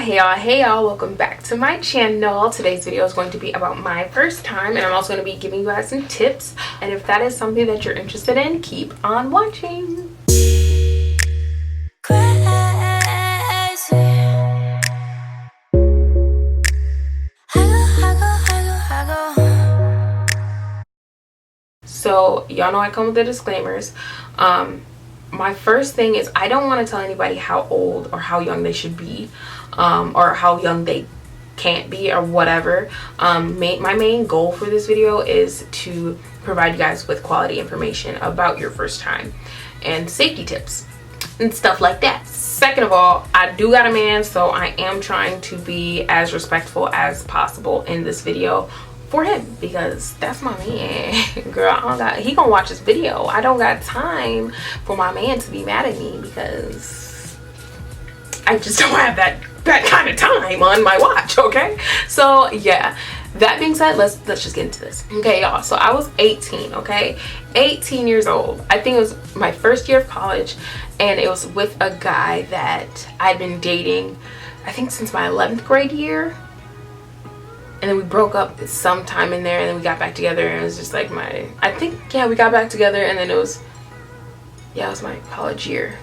Hey y'all, welcome back to my channel. Today's video is going to be about my first time, and I'm also going to be giving you guys some tips, and if that is something that you're interested in, keep on watching. So y'all know I come with the disclaimers. My first thing is I don't want to tell anybody how old or how young they should be, or how young they can't be or whatever. My main goal for this video is to provide you guys with quality information about your first time and safety tips and stuff like that. Second of all, I do got a man, so I am trying to be as respectful as possible in this video for him, because that's my man. Girl, he gonna watch this video. I don't got time for my man to be mad at me because I just don't have that kind of time on my watch. Okay, so yeah, that being said, let's just get into this. Okay, y'all, so I was 18. Okay, 18 years old. I think it was my first year of college, and it was with a guy that I'd been dating, I think, since my 11th grade year. And then we broke up sometime in there, and then we got back together, and it was just like we got back together, and then it was my college year.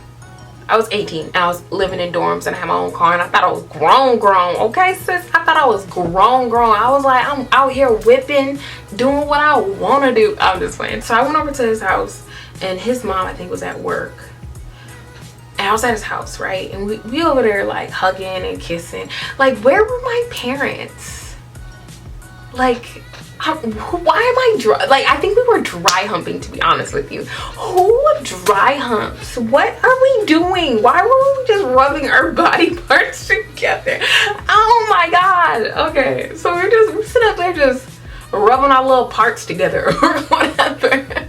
I was 18, and I was living in dorms, and I had my own car, and I thought I was grown, okay, sis? I thought I was grown. I was like, I'm out here whipping, doing what I want to do. I'm just playing. So I went over to his house, and his mom, I think, was at work. And I was at his house, right? And we over there, like, hugging and kissing. Like, where were my parents? Like, why am I dry? Like, I think we were dry humping, to be honest with you. Who dry humps? What are we doing? Why were we just rubbing our body parts together? Oh my god. Okay, so we sit up there just rubbing our little parts together or whatever.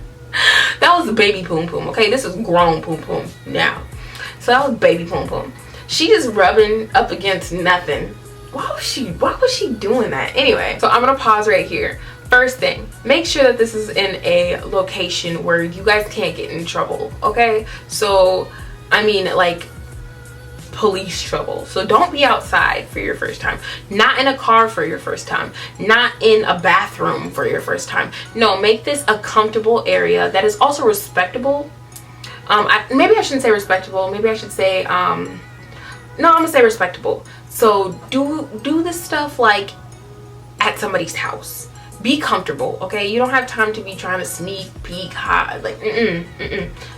That was baby poom poom. Okay, this is grown poom poom now. So that was baby poom poom. She just rubbing up against nothing. Why was she doing that? Anyway, so I'm gonna pause right here. First thing, make sure that this is in a location where you guys can't get in trouble, okay? So, I mean, like, police trouble. So don't be outside for your first time. Not in a car for your first time. Not in a bathroom for your first time. No, make this a comfortable area that is also respectable. Maybe I shouldn't say respectable. Maybe I should say, no, I'm gonna say respectable. So do this stuff like at somebody's house. Be comfortable, okay? You don't have time to be trying to sneak peek, hide, like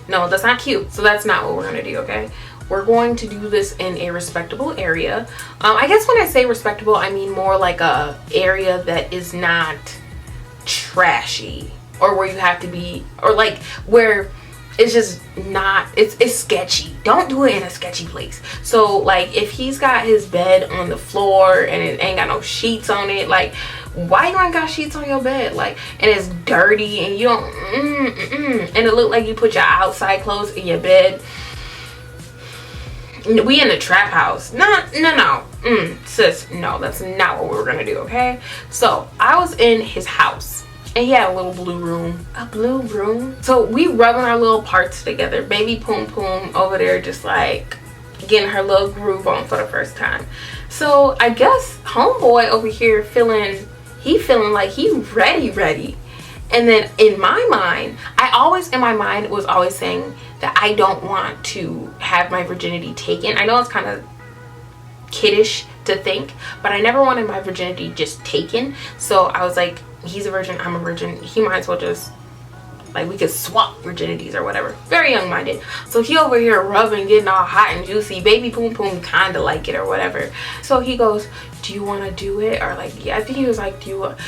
no, that's not cute. So that's not what we're gonna do, okay? We're going to do this in a respectable area. I guess when I say respectable, I mean more like a area that is not trashy, or where you have to be, or like where it's just not, it's sketchy. Don't do it in a sketchy place. So like if he's got his bed on the floor and it ain't got no sheets on it, like why you ain't got sheets on your bed? Like, and it's dirty and you don't and it look like you put your outside clothes in your bed. We in the trap house. No. Sis, no, that's not what we were gonna do, okay? So I was in his house, and he had a little blue room. A blue room? So we rubbing our little parts together. Baby Poom Poom over there just like getting her little groove on for the first time. So I guess homeboy over here feeling like he ready. And then in my mind, was always saying that I don't want to have my virginity taken. I know it's kind of kiddish to think, but I never wanted my virginity just taken. So I was like, he's a virgin, I'm a virgin, he might as well just, like, we could swap virginities or whatever. Very young-minded. So he over here rubbing, getting all hot and juicy. Baby Poom Poom kind of like it or whatever. So he goes, do you want to do it? Or like, yeah, I think he was like, do you want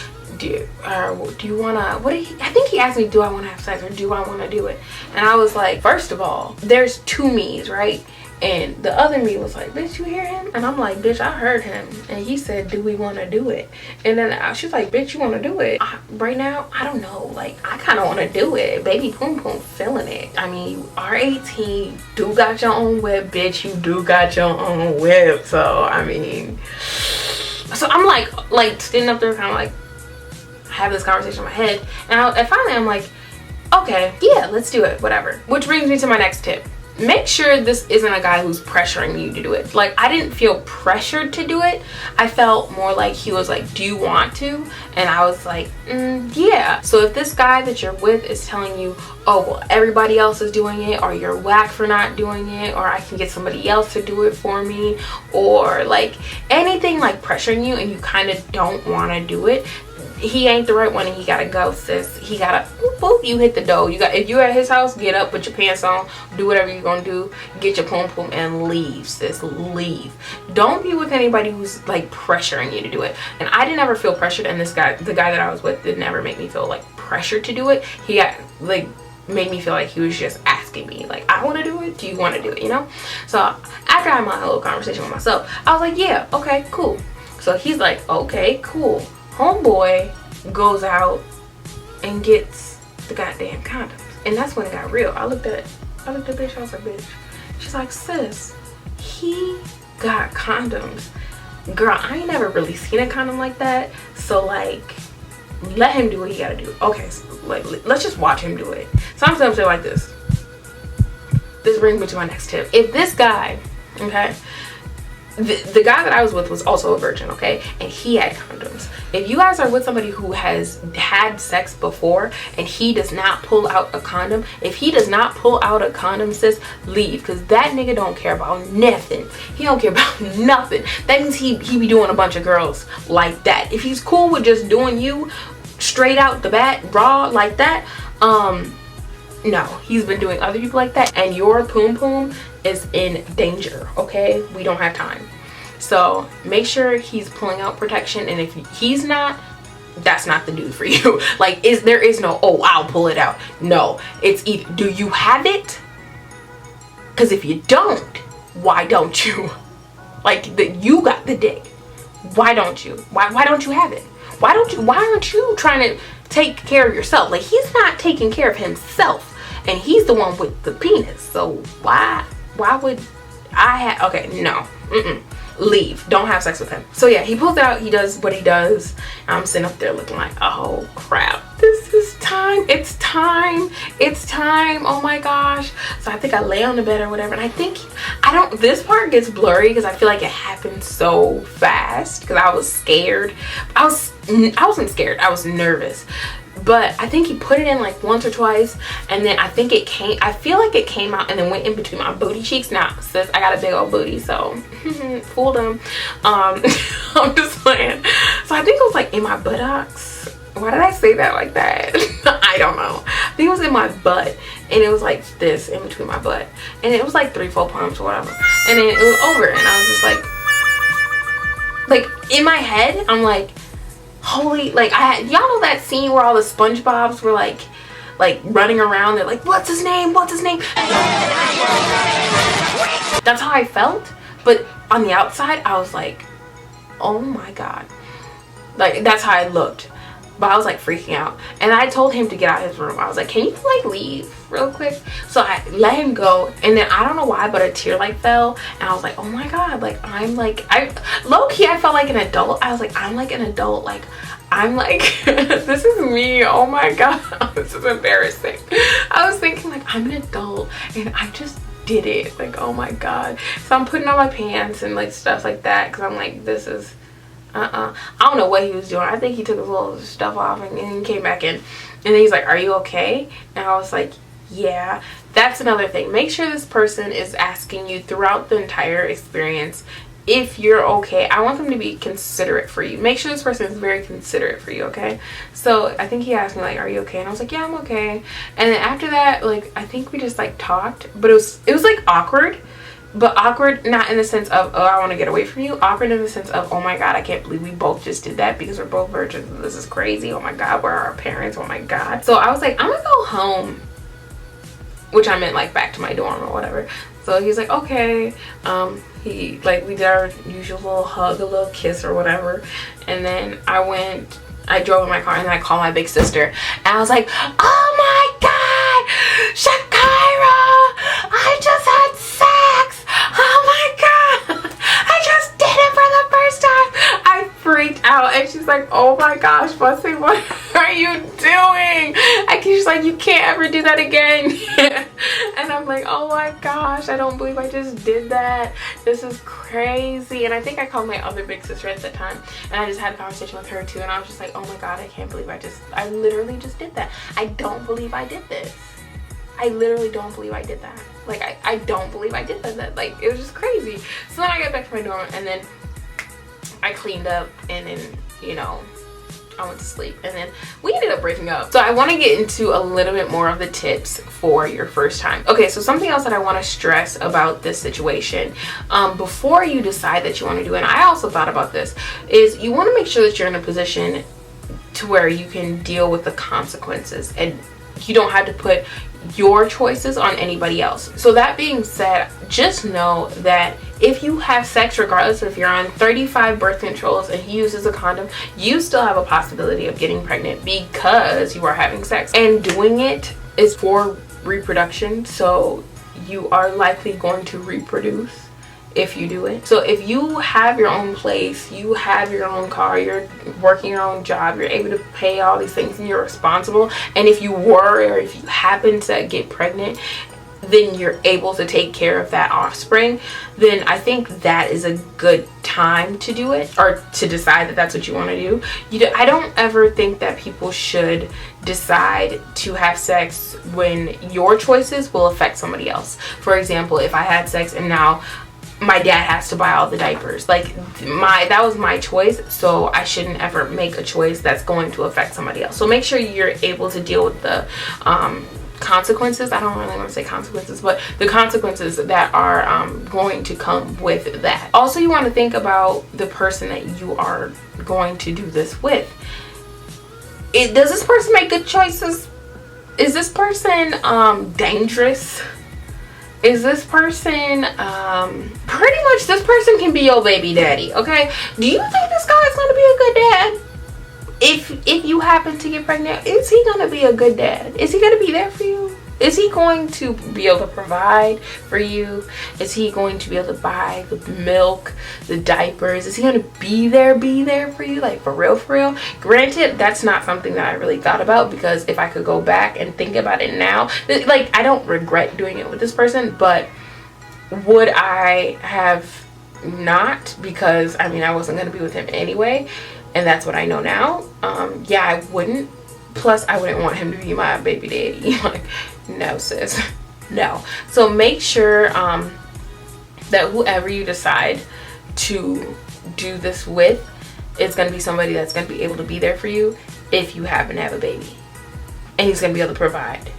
to, I think he asked me, do I want to have sex or do I want to do it? And I was like, first of all, there's two me's, right? And the other me was like, bitch, you hear him? And I'm like, bitch, I heard him. And he said, do we want to do it? And then she's like, bitch, you want to do it? Right now, I don't know. Like, I kind of want to do it. Baby Poom Poom feeling it. I mean, you are 18. Do got your own whip, bitch. You do got your own whip. So, I mean. So, I'm like sitting up there kind of like having this conversation in my head. And finally, I'm like, okay, yeah, let's do it. Whatever. Which brings me to my next tip. make sure this isn't a guy who's pressuring you to do it. Like, I didn't feel pressured to do it. I felt more like he was like, do you want to? And I was like, yeah. So if this guy that you're with is telling you, oh, well, everybody else is doing it, or you're whack for not doing it, or I can get somebody else to do it for me, or like anything like pressuring you and you kind of don't want to do it, he ain't the right one, and he gotta go, sis. He gotta boop, boop, you hit the door. You got, if you're at his house, get up, put your pants on, do whatever you're gonna do, get your pum pum and leave, sis. Leave. Don't be with anybody who's like pressuring you to do it. And I didn't ever feel pressured, and this guy, the guy that I was with, didn't ever make me feel like pressured to do it. He got like made me feel like he was just asking me, like, I want to do it, do you want to do it, you know? So after I had my little conversation with myself, I was like, yeah, okay, cool. So he's like, okay, cool. Homeboy goes out and gets the goddamn condoms, and that's when it got real. I looked at bitch, I was like, bitch. She's like, sis, he got condoms. Girl, I ain't never really seen a condom like that, so like, let him do what he gotta do. Okay, so like, let's just watch him do it. So I'm gonna say like this. This brings me to my next tip. If this guy, okay, the guy that I was with was also a virgin, okay, and he had condoms. If you guys are with somebody who has had sex before and he does not pull out a condom, if he does not pull out a condom, sis, leave, because that nigga don't care about nothing. He don't care about nothing. That means he be doing a bunch of girls like that. If he's cool with just doing you straight out the bat, raw like that, no, he's been doing other people like that, and your poom poom is in danger, okay? We don't have time. So make sure he's pulling out protection, and if he's not, that's not the dude for you. Like, there is no, oh, I'll pull it out. No, it's either, do you have it? Because if you don't, why don't you? Like, you got the dick. Why don't you? Why don't you have it? Why aren't you trying to take care of yourself? Like, he's not taking care of himself, and he's the one with the penis. So why would I have, okay, no, leave, don't have sex with him. So yeah, he pulls it out, he does what he does. I'm sitting up there looking like, oh crap, this is time, it's time, oh my gosh. So I think I lay on the bed or whatever, and I think, this part gets blurry because I feel like it happened so fast because I was scared. I wasn't scared, I was nervous. But I think he put it in like once or twice, and then I feel like it came out and then went in between my booty cheeks. Now, sis, I got a big old booty, so fooled him. I'm just playing. So I think it was like in my buttocks. Why did I say that like that? I don't know. I think it was in my butt, and it was like this in between my butt, and it was like 3-4 pumps or whatever, and then it was over, and I was just like in my head, I'm like, holy, like, y'all know that scene where all the SpongeBobs were like running around, they're like, what's his name, that's how I felt. But on the outside I was like, oh my god, like, that's how I looked. But I was like freaking out, and I told him to get out of his room. I was like, can you like leave real quick? So I let him go, and then I don't know why, but a tear like fell, and I was like, oh my god, like, low-key I felt like an adult. I was like, I'm like an adult, like, I'm like this is me, oh my god, this is embarrassing. I was thinking like, I'm an adult and I just did it, like, oh my god. So I'm putting on my pants and like stuff like that, because I'm like, this is I don't know what he was doing. I think he took his little stuff off and then came back in, and then he's like, are you okay? And I was like, yeah. That's another thing. Make sure this person is asking you throughout the entire experience if you're okay. I want them to be considerate for you. Make sure this person is very considerate for you, okay? So I think he asked me like, are you okay? And I was like, yeah, I'm okay. And then after that, like, I think we just like talked, but it was like awkward. But awkward not in the sense of, oh, I want to get away from you. Awkward in the sense of, oh my god, I can't believe we both just did that because we're both virgins. This is crazy. Oh my god, where are our parents? Oh my god. So I was like, I'm gonna go home, which I meant like back to my dorm or whatever. So he's like, okay. We did our usual little hug, a little kiss or whatever, and then I drove in my car, and then I called my big sister, and I was like, oh my god, Shakira, I just had sex, oh my god, I just did it for the first time. I freaked out, and she's like, oh my gosh, Bussy, what are you doing? And she's like, you can't ever do that again. And I'm like, oh my gosh, I don't believe I just did that. This is crazy. And I think I called my other big sister at the time, and I just had a conversation with her too, and I was just like, oh my god, I can't believe I literally just did that. I don't believe I did this. I literally don't believe I did that. Like, I don't believe I did that. Like, it was just crazy. So then I got back to my dorm, and then I cleaned up, and then, you know, I went to sleep, and then we ended up breaking up. So I want to get into a little bit more of the tips for your first time. Okay, so something else that I want to stress about this situation, before you decide that you want to do it, and I also thought about this, is you want to make sure that you're in a position to where you can deal with the consequences, and you don't have to put your choices on anybody else. So that being said, just know that if you have sex, regardless if you're on 35 birth controls and he uses a condom, you still have a possibility of getting pregnant because you are having sex, and doing it is for reproduction, so you are likely going to reproduce if you do it. So if you have your own place, you have your own car, you're working your own job, you're able to pay all these things, and you're responsible, and if you were, or if you happen to get pregnant, then you're able to take care of that offspring, then I think that is a good time to do it, or to decide that that's what you want to do. I don't ever think that people should decide to have sex when your choices will affect somebody else. For example, if I had sex and now my dad has to buy all the diapers, like that was my choice, so I shouldn't ever make a choice that's going to affect somebody else. So make sure you're able to deal with the consequences. I don't really want to say consequences, but the consequences that are going to come with that. Also, you want to think about the person that you are going to do this with. Does this person make good choices? Is this person dangerous? Is this person pretty much, this person can be your baby daddy, okay? Do you think this guy is going to be a good dad? If you happen to get pregnant, is he going to be a good dad? Is he going to be there for you? Is he going to be able to provide for you? Is he going to be able to buy the milk, the diapers? Is he going to be there for you? Like, for real, for real? Granted, that's not something that I really thought about, because if I could go back and think about it now, like, I don't regret doing it with this person, but would I have not? Because, I mean, I wasn't going to be with him anyway, and that's what I know now. Yeah, I wouldn't. Plus, I wouldn't want him to be my baby daddy. Like, no, sis. No. So make sure that whoever you decide to do this with is going to be somebody that's going to be able to be there for you if you happen to have a baby. And he's going to be able to provide.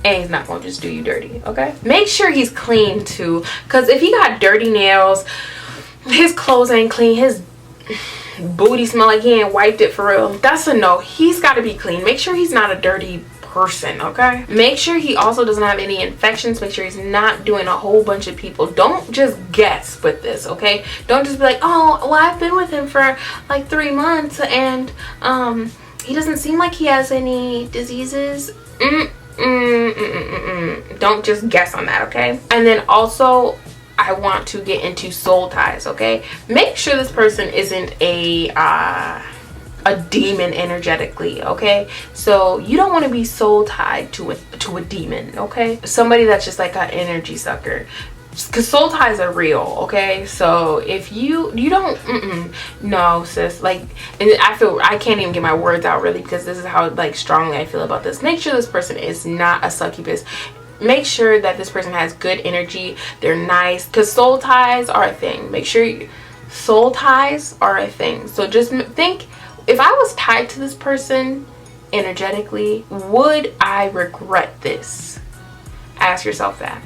And he's not going to just do you dirty, okay? Make sure he's clean too. Because if he got dirty nails, his clothes ain't clean, his booty smell like he ain't wiped it for real, that's a no. He's got to be clean. Make sure he's not a dirty person, okay? Make sure he also doesn't have any infections. Make sure he's not doing a whole bunch of people. Don't just guess with this, okay? Don't just be like, oh, well, I've been with him for like 3 months and he doesn't seem like he has any diseases. Don't just guess on that, okay? And then also, I want to get into soul ties, okay? Make sure this person isn't a demon energetically, okay? So you don't want to be soul tied to a demon, okay? Somebody that's just like an energy sucker, because soul ties are real, okay? So if you don't, no, sis, like, and I can't even get my words out really, because this is how like strongly I feel about this. Make sure this person is not a succubus. Make sure that this person has good energy, they're nice, because soul ties are a thing. Make sure soul ties are a thing. So just think, if I was tied to this person energetically, would I regret this? Ask yourself that.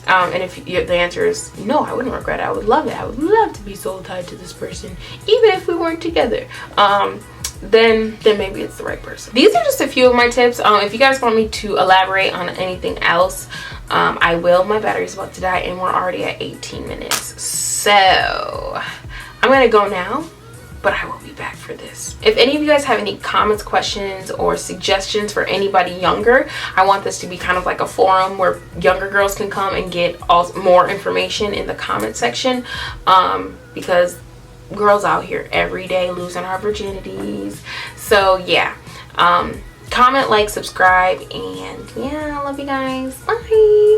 And if the answer is no, I wouldn't regret it. I would love it. I would love to be soul tied to this person, even if we weren't together. Then maybe it's the right person. These are just a few of my tips. If you guys want me to elaborate on anything else, I will. My battery's about to die and we're already at 18 minutes. So I'm gonna go now, but I will be back for this. If any of you guys have any comments, questions, or suggestions for anybody younger, I want this to be kind of like a forum where younger girls can come and get more information in the comment section, because girls out here every day losing our virginities. So So yeah, comment, like, subscribe, and yeah, I love you guys. Bye.